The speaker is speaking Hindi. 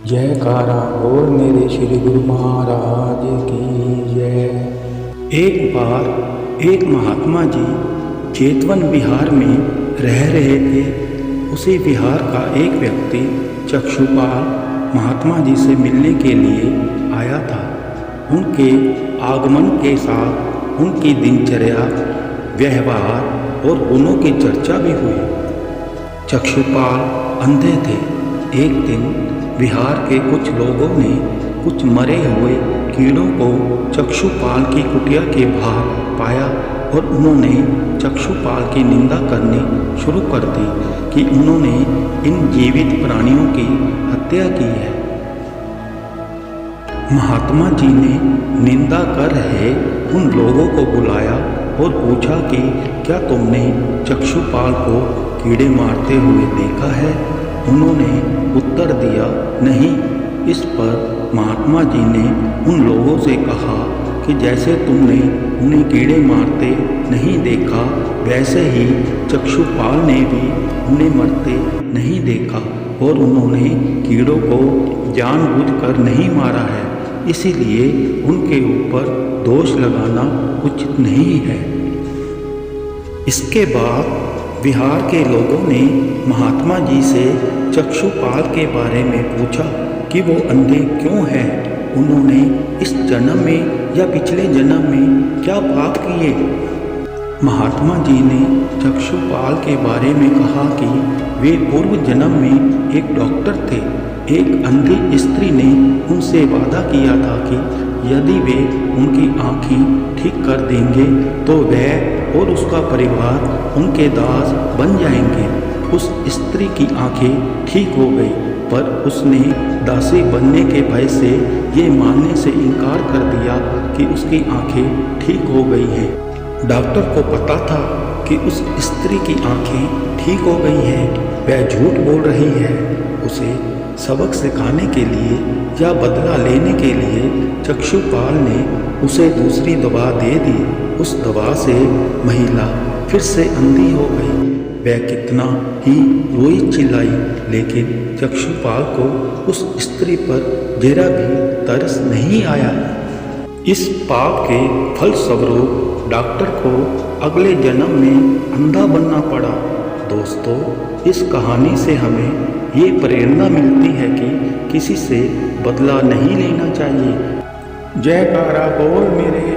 जयकारा बोल मेरे श्री गुरु महाराज की जय। एक बार एक महात्मा जी जेतवन विहार में रह रहे थे। उसी विहार का एक व्यक्ति चक्षुपाल महात्मा जी से मिलने के लिए आया था। उनके आगमन के साथ उनकी दिनचर्या, व्यवहार और गुणों की चर्चा भी हुई। चक्षुपाल अंधे थे। एक दिन विहार के कुछ लोगों ने कुछ मरे हुए कीड़ों को चक्षुपाल की कुटिया के बाहर पाया और उन्होंने चक्षुपाल की निंदा करनी शुरू कर दी कि उन्होंने इन जीवित प्राणियों की हत्या की है। महात्मा जी ने निंदा कर रहे उन लोगों को बुलाया और पूछा कि क्या तुमने चक्षुपाल को कीड़े मारते हुए देखा है? उन्होंने उत्तर दिया, नहीं। इस पर महात्मा जी ने उन लोगों से कहा कि जैसे तुमने उन्हें कीड़े मारते नहीं देखा, वैसे ही चक्षुपाल ने भी उन्हें मरते नहीं देखा और उन्होंने कीड़ों को जानबूझकर नहीं मारा है, इसीलिए उनके ऊपर दोष लगाना उचित नहीं है। इसके बाद विहार के लोगों ने महात्मा जी से चक्षुपाल के बारे में पूछा कि वो अंधे क्यों हैं, उन्होंने इस जन्म में या पिछले जन्म में क्या पाप किए। महात्मा जी ने चक्षुपाल के बारे में कहा कि वे पूर्व जन्म में एक डॉक्टर थे। एक अंधी स्त्री ने उनसे वादा किया था कि यदि वे उनकी आँखें ठीक कर देंगे तो वह और उसका परिवार उनके दास बन जाएंगे। उस स्त्री की आंखें ठीक हो गई, पर उसने दासी बनने के भय से ये मानने से इनकार कर दिया कि उसकी आंखें ठीक हो गई हैं। डॉक्टर को पता था कि उस स्त्री की आंखें ठीक हो गई हैं, वह झूठ बोल रही है। उसे सबक सिखाने के लिए या बदला लेने के लिए चक्षुपाल ने उसे दूसरी दवा दे दी। उस दवा से महिला फिर से अंधी हो गई। वह कितना ही रोई चिल्लाई, लेकिन चक्षुपाल को उस स्त्री पर जरा भी तरस नहीं आया। इस पाप के फलस्वरूप डॉक्टर को अगले जन्म में अंधा बनना पड़ा। दोस्तों, इस कहानी से हमें ये प्रेरणा मिलती है कि किसी से बदला नहीं लेना चाहिए। जयकारा बोल मेरे